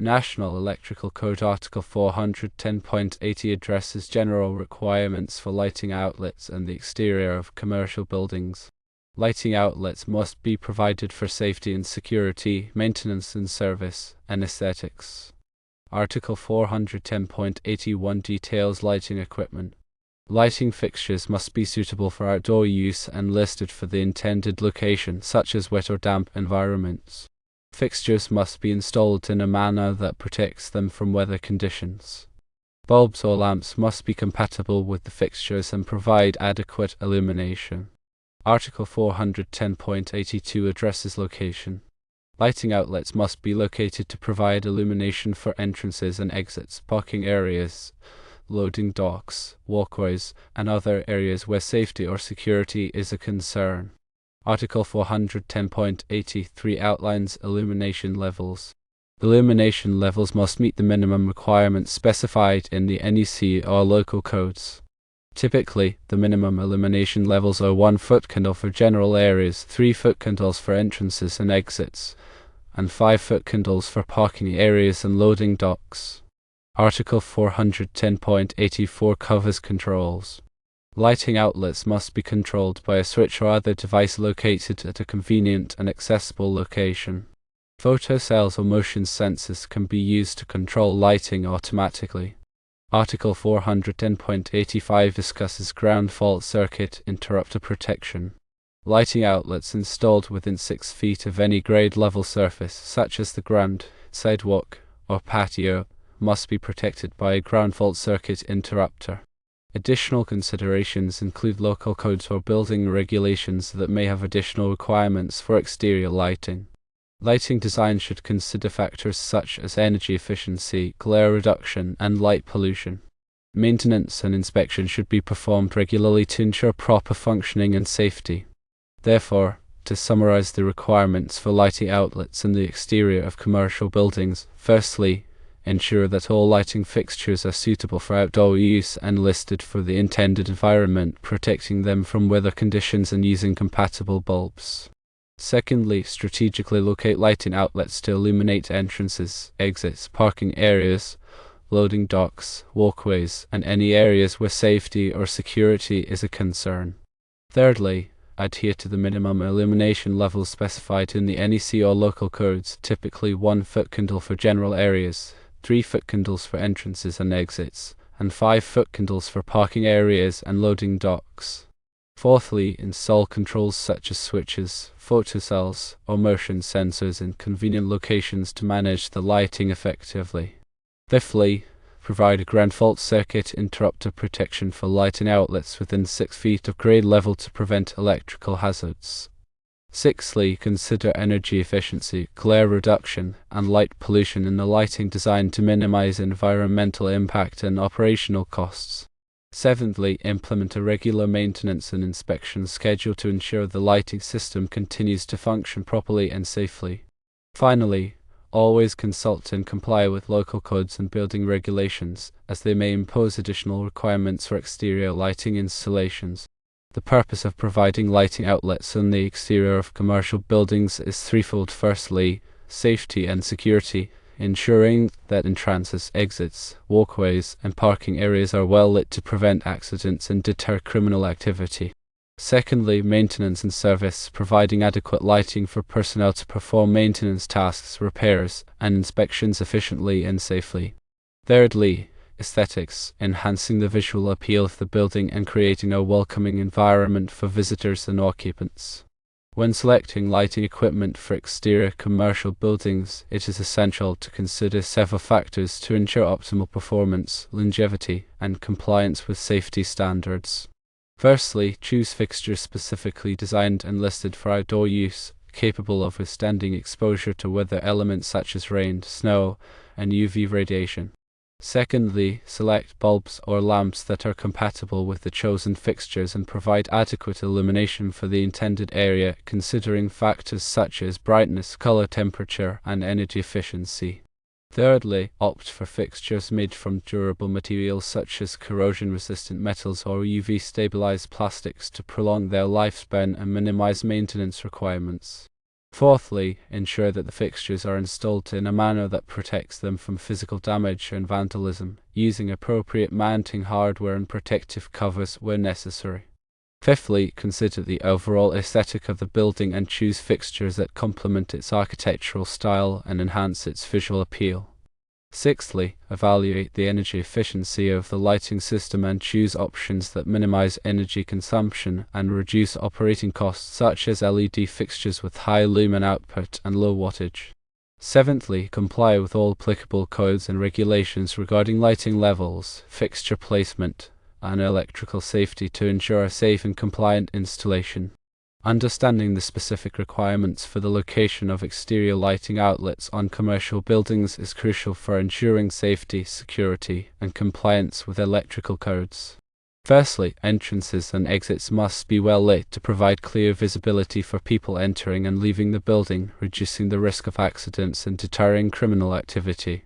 National Electrical Code Article 410.80 addresses general requirements for lighting outlets and the exterior of commercial buildings. Lighting outlets must be provided for safety and security, maintenance and service, and aesthetics. Article 410.81 details lighting equipment. Lighting fixtures must be suitable for outdoor use and listed for the intended location, such as wet or damp environments. Fixtures must be installed in a manner that protects them from weather conditions. Bulbs or lamps must be compatible with the fixtures and provide adequate illumination. Article 410.82 addresses location. Lighting outlets must be located to provide illumination for entrances and exits, parking areas, loading docks, walkways, and other areas where safety or security is a concern. Article 410.83 outlines illumination levels. Illumination levels must meet the minimum requirements specified in the NEC or local codes. Typically, the minimum illumination levels are 1 foot candle for general areas, 3 foot candles for entrances and exits, and 5 foot candles for parking areas and loading docks. Article 410.84 covers controls. Lighting outlets must be controlled by a switch or other device located at a convenient and accessible location. Photocells or motion sensors can be used to control lighting automatically. Article 410.85 discusses ground fault circuit interrupter protection. Lighting outlets installed within 6 feet of any grade level surface, such as the ground, sidewalk, or patio, must be protected by a ground fault circuit interrupter. Additional considerations include local codes or building regulations that may have additional requirements for exterior lighting. Lighting design should consider factors such as energy efficiency, glare reduction, and light pollution. Maintenance and inspection should be performed regularly to ensure proper functioning and safety. Therefore, to summarize the requirements for lighting outlets in the exterior of commercial buildings, firstly, ensure that all lighting fixtures are suitable for outdoor use and listed for the intended environment, protecting them from weather conditions and using compatible bulbs. Secondly, strategically locate lighting outlets to illuminate entrances, exits, parking areas, loading docks, walkways, and any areas where safety or security is a concern. Thirdly, adhere to the minimum illumination levels specified in the NEC or local codes, typically 1 foot candle for general areas, 3 foot candles for entrances and exits, and 5 foot candles for parking areas and loading docks. Fourthly, install controls such as switches, photocells, or motion sensors in convenient locations to manage the lighting effectively. Fifthly, provide a ground fault circuit interrupter protection for lighting outlets within 6 feet of grade level to prevent electrical hazards. Sixthly, consider energy efficiency, glare reduction, and light pollution in the lighting design to minimize environmental impact and operational costs. Seventhly, implement a regular maintenance and inspection schedule to ensure the lighting system continues to function properly and safely. Finally, always consult and comply with local codes and building regulations, as they may impose additional requirements for exterior lighting installations. The purpose of providing lighting outlets on the exterior of commercial buildings is threefold. Firstly, safety and security, ensuring that entrances, exits, walkways, and parking areas are well lit to prevent accidents and deter criminal activity. Secondly, maintenance and service, providing adequate lighting for personnel to perform maintenance tasks, repairs, and inspections efficiently and safely. Thirdly, aesthetics, enhancing the visual appeal of the building and creating a welcoming environment for visitors and occupants. When selecting lighting equipment for exterior commercial buildings, it is essential to consider several factors to ensure optimal performance, longevity, and compliance with safety standards. Firstly, choose fixtures specifically designed and listed for outdoor use, capable of withstanding exposure to weather elements such as rain, snow, and UV radiation. Secondly, select bulbs or lamps that are compatible with the chosen fixtures and provide adequate illumination for the intended area, considering factors such as brightness, color, temperature, and energy efficiency. Thirdly, opt for fixtures made from durable materials such as corrosion-resistant metals or UV-stabilized plastics to prolong their lifespan and minimize maintenance requirements. Fourthly, ensure that the fixtures are installed in a manner that protects them from physical damage and vandalism, using appropriate mounting hardware and protective covers where necessary. Fifthly, consider the overall aesthetic of the building and choose fixtures that complement its architectural style and enhance its visual appeal. Sixthly, evaluate the energy efficiency of the lighting system and choose options that minimize energy consumption and reduce operating costs, such as LED fixtures with high lumen output and low wattage. Seventhly, comply with all applicable codes and regulations regarding lighting levels, fixture placement, and electrical safety to ensure a safe and compliant installation. Understanding the specific requirements for the location of exterior lighting outlets on commercial buildings is crucial for ensuring safety, security, and compliance with electrical codes. Firstly, entrances and exits must be well lit to provide clear visibility for people entering and leaving the building, reducing the risk of accidents and deterring criminal activity.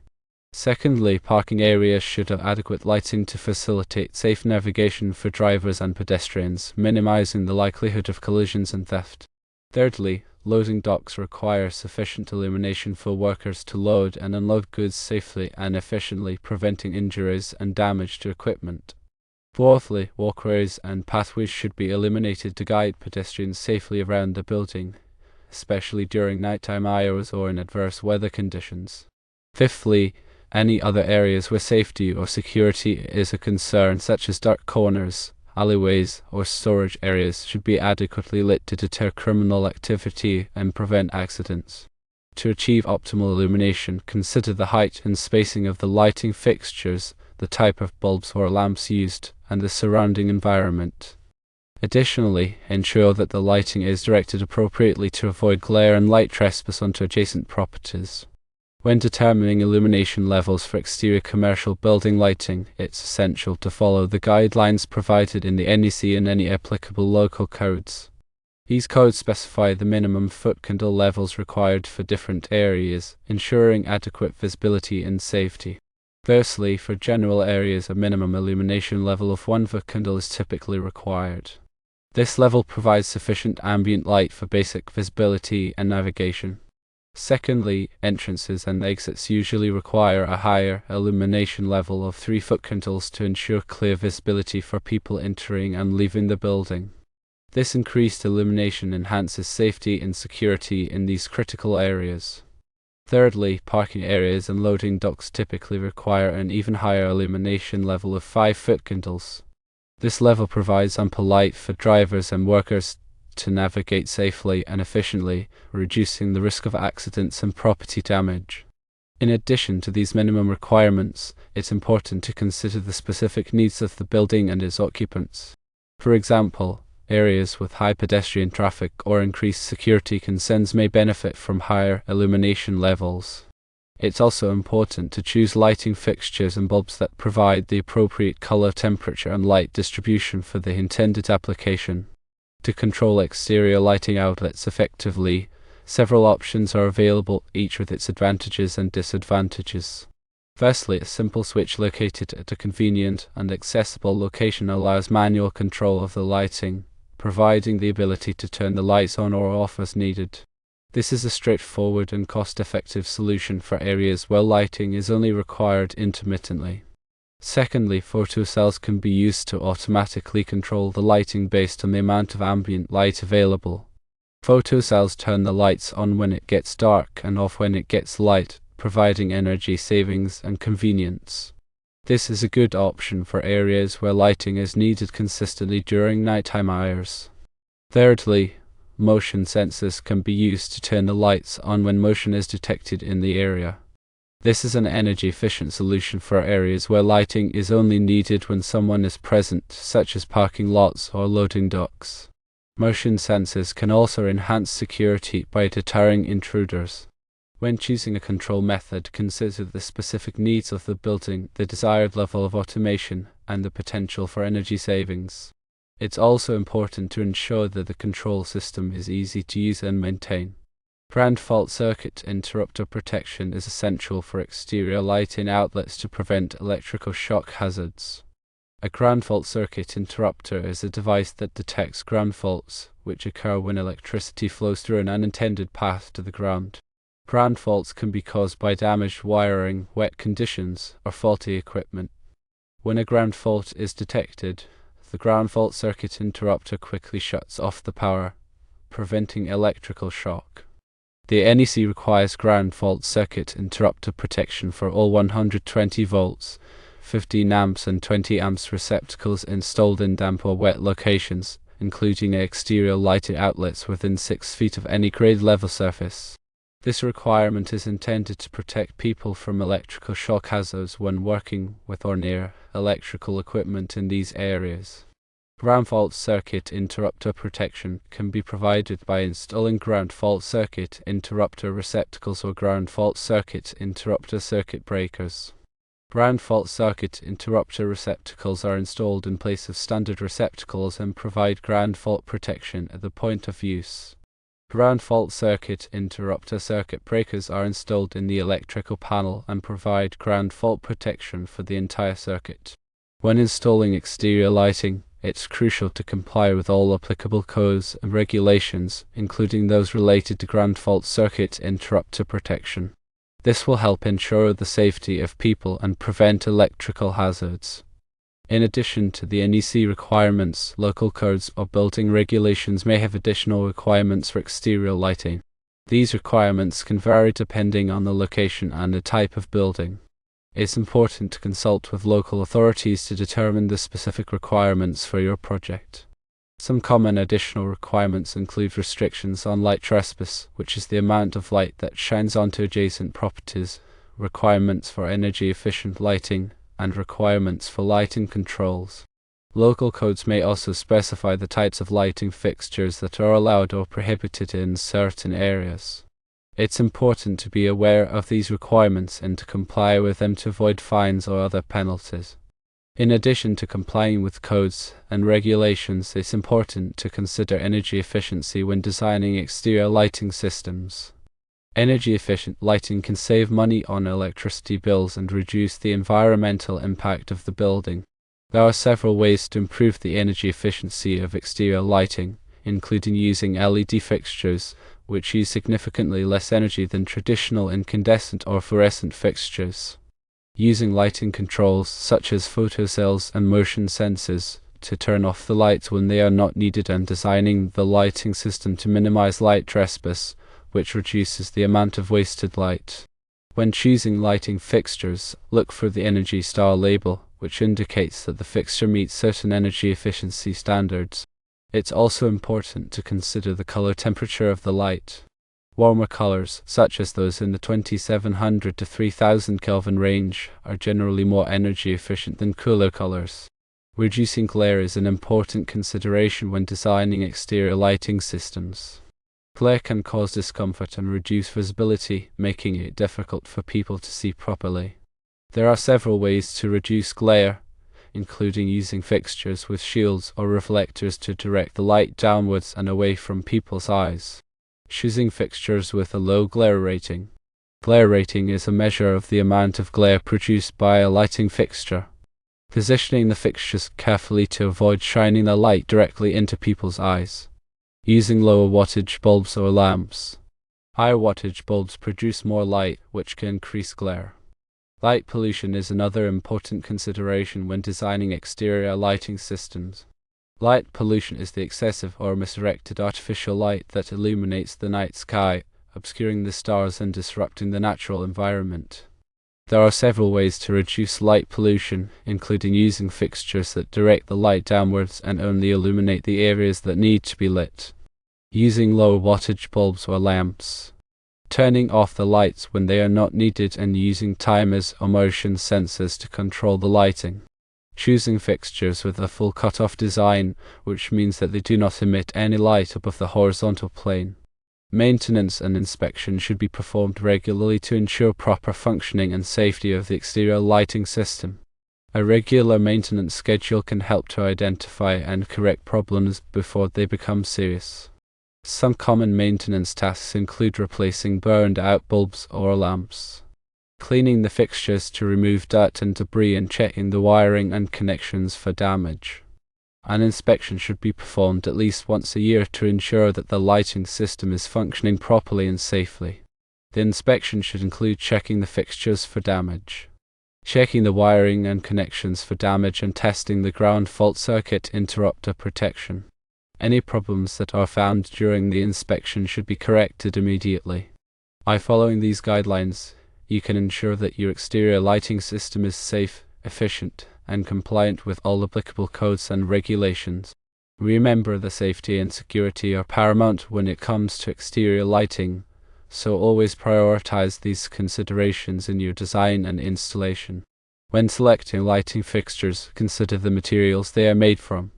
Secondly, parking areas should have adequate lighting to facilitate safe navigation for drivers and pedestrians, minimizing the likelihood of collisions and theft. Thirdly, loading docks require sufficient illumination for workers to load and unload goods safely and efficiently, preventing injuries and damage to equipment. Fourthly, walkways and pathways should be illuminated to guide pedestrians safely around the building, especially during nighttime hours or in adverse weather conditions. Fifthly, any other areas where safety or security is a concern, such as dark corners, alleyways, or storage areas, should be adequately lit to deter criminal activity and prevent accidents. To achieve optimal illumination, consider the height and spacing of the lighting fixtures, the type of bulbs or lamps used, and the surrounding environment. Additionally, ensure that the lighting is directed appropriately to avoid glare and light trespass onto adjacent properties. When determining illumination levels for exterior commercial building lighting, it's essential to follow the guidelines provided in the NEC and any applicable local codes. These codes specify the minimum foot candle levels required for different areas, ensuring adequate visibility and safety. Firstly, for general areas, a minimum illumination level of 1 foot candle is typically required. This level provides sufficient ambient light for basic visibility and navigation. Secondly, entrances and exits usually require a higher illumination level of 3 foot candles to ensure clear visibility for people entering and leaving the building. This increased illumination enhances safety and security in these critical areas. Thirdly, parking areas and loading docks typically require an even higher illumination level of 5 foot candles. This level provides ample light for drivers and workers to navigate safely and efficiently, reducing the risk of accidents and property damage. In addition to these minimum requirements, it's important to consider the specific needs of the building and its occupants. For example, areas with high pedestrian traffic or increased security concerns may benefit from higher illumination levels. It's also important to choose lighting fixtures and bulbs that provide the appropriate color, temperature, and light distribution for the intended application. To control exterior lighting outlets effectively, several options are available, each with its advantages and disadvantages. Firstly, a simple switch located at a convenient and accessible location allows manual control of the lighting, providing the ability to turn the lights on or off as needed. This is a straightforward and cost-effective solution for areas where lighting is only required intermittently. Secondly, photocells can be used to automatically control the lighting based on the amount of ambient light available. Photocells turn the lights on when it gets dark and off when it gets light, providing energy savings and convenience. This is a good option for areas where lighting is needed consistently during nighttime hours. Thirdly, motion sensors can be used to turn the lights on when motion is detected in the area. This is an energy-efficient solution for areas where lighting is only needed when someone is present, such as parking lots or loading docks. Motion sensors can also enhance security by deterring intruders. When choosing a control method, consider the specific needs of the building, the desired level of automation, and the potential for energy savings. It's also important to ensure that the control system is easy to use and maintain. Ground fault circuit interrupter protection is essential for exterior lighting outlets to prevent electrical shock hazards. A ground fault circuit interrupter is a device that detects ground faults, which occur when electricity flows through an unintended path to the ground. Ground faults can be caused by damaged wiring, wet conditions, or faulty equipment. When a ground fault is detected, the ground fault circuit interrupter quickly shuts off the power, preventing electrical shock. The NEC requires ground fault circuit interrupter protection for all 120 volts, 15 amps and 20 amps receptacles installed in damp or wet locations, including exterior lighting outlets within 6 feet of any grade level surface. This requirement is intended to protect people from electrical shock hazards when working with or near electrical equipment in these areas. Ground fault circuit interrupter protection can be provided by installing ground fault circuit interrupter receptacles or ground fault circuit interrupter circuit breakers. Ground fault circuit interrupter receptacles are installed in place of standard receptacles and provide ground fault protection at the point of use. Ground fault circuit interrupter circuit breakers are installed in the electrical panel and provide ground fault protection for the entire circuit. When installing exterior lighting, it's crucial to comply with all applicable codes and regulations, including those related to ground fault circuit interrupter protection. This will help ensure the safety of people and prevent electrical hazards. In addition to the NEC requirements, local codes or building regulations may have additional requirements for exterior lighting. These requirements can vary depending on the location and the type of building. It's important to consult with local authorities to determine the specific requirements for your project. Some common additional requirements include restrictions on light trespass, which is the amount of light that shines onto adjacent properties, requirements for energy-efficient lighting, and requirements for lighting controls. Local codes may also specify the types of lighting fixtures that are allowed or prohibited in certain areas. It's important to be aware of these requirements and to comply with them to avoid fines or other penalties. In addition to complying with codes and regulations, it's important to consider energy efficiency when designing exterior lighting systems. Energy-efficient lighting can save money on electricity bills and reduce the environmental impact of the building. There are several ways to improve the energy efficiency of exterior lighting, including using LED fixtures, which use significantly less energy than traditional incandescent or fluorescent fixtures. Using lighting controls such as photocells and motion sensors to turn off the lights when they are not needed, and designing the lighting system to minimize light trespass, which reduces the amount of wasted light. When choosing lighting fixtures, look for the Energy Star label, which indicates that the fixture meets certain energy efficiency standards. It's also important to consider the color temperature of the light. Warmer colors, such as those in the 2700 to 3000 Kelvin range, are generally more energy efficient than cooler colors. Reducing glare is an important consideration when designing exterior lighting systems. Glare can cause discomfort and reduce visibility, making it difficult for people to see properly. There are several ways to reduce glare, including using fixtures with shields or reflectors to direct the light downwards and away from people's eyes. Choosing fixtures with a low glare rating. Glare rating is a measure of the amount of glare produced by a lighting fixture. Positioning the fixtures carefully to avoid shining the light directly into people's eyes. Using lower wattage bulbs or lamps. Higher wattage bulbs produce more light, which can increase glare. Light pollution is another important consideration when designing exterior lighting systems. Light pollution is the excessive or misdirected artificial light that illuminates the night sky, obscuring the stars and disrupting the natural environment. There are several ways to reduce light pollution, including using fixtures that direct the light downwards and only illuminate the areas that need to be lit. Using lower wattage bulbs or lamps. Turning off the lights when they are not needed and using timers or motion sensors to control the lighting. Choosing fixtures with a full cut-off design, which means that they do not emit any light above the horizontal plane. Maintenance and inspection should be performed regularly to ensure proper functioning and safety of the exterior lighting system. A regular maintenance schedule can help to identify and correct problems before they become serious. Some common maintenance tasks include replacing burned-out bulbs or lamps, cleaning the fixtures to remove dirt and debris, and checking the wiring and connections for damage. An inspection should be performed at least once a year to ensure that the lighting system is functioning properly and safely. The inspection should include checking the fixtures for damage, checking the wiring and connections for damage, and testing the ground fault circuit interrupter protection. Any problems that are found during the inspection should be corrected immediately. By following these guidelines, you can ensure that your exterior lighting system is safe, efficient, and compliant with all applicable codes and regulations. Remember, the safety and security are paramount when it comes to exterior lighting, so always prioritize these considerations in your design and installation. When selecting lighting fixtures, consider the materials they are made from.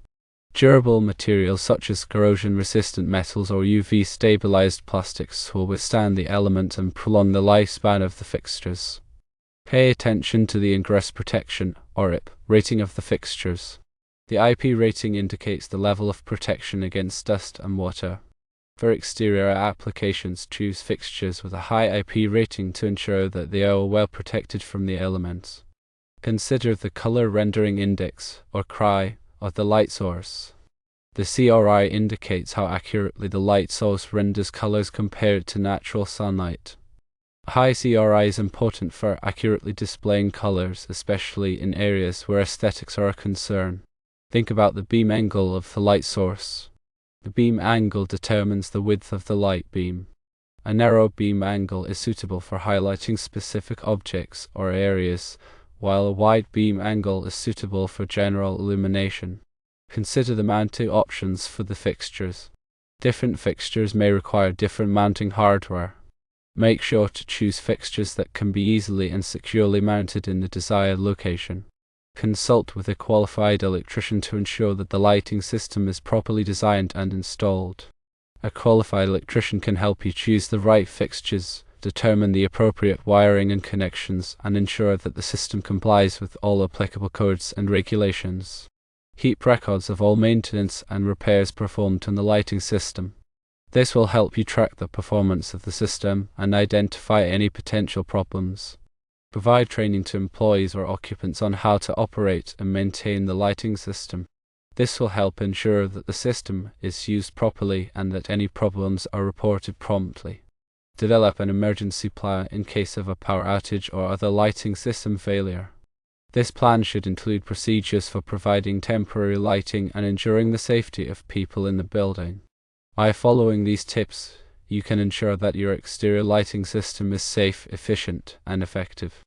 Durable materials such as corrosion-resistant metals or UV-stabilized plastics will withstand the element and prolong the lifespan of the fixtures. Pay attention to the ingress protection, or IP, rating of the fixtures. The IP rating indicates the level of protection against dust and water. For exterior applications, choose fixtures with a high IP rating to ensure that they are well protected from the elements. Consider the color rendering index, or CRI, of the light source. The CRI indicates how accurately the light source renders colors compared to natural sunlight. High CRI is important for accurately displaying colors, especially in areas where aesthetics are a concern. Think about the beam angle of the light source. The beam angle determines the width of the light beam. A narrow beam angle is suitable for highlighting specific objects or areas, while a wide beam angle is suitable for general illumination. Consider the mounting options for the fixtures. Different fixtures may require different mounting hardware. Make sure to choose fixtures that can be easily and securely mounted in the desired location. Consult with a qualified electrician to ensure that the lighting system is properly designed and installed. A qualified electrician can help you choose the right fixtures, determine the appropriate wiring and connections, and ensure that the system complies with all applicable codes and regulations. Keep records of all maintenance and repairs performed on the lighting system. This will help you track the performance of the system and identify any potential problems. Provide training to employees or occupants on how to operate and maintain the lighting system. This will help ensure that the system is used properly and that any problems are reported promptly. Develop an emergency plan in case of a power outage or other lighting system failure. This plan should include procedures for providing temporary lighting and ensuring the safety of people in the building. By following these tips, you can ensure that your exterior lighting system is safe, efficient, and effective.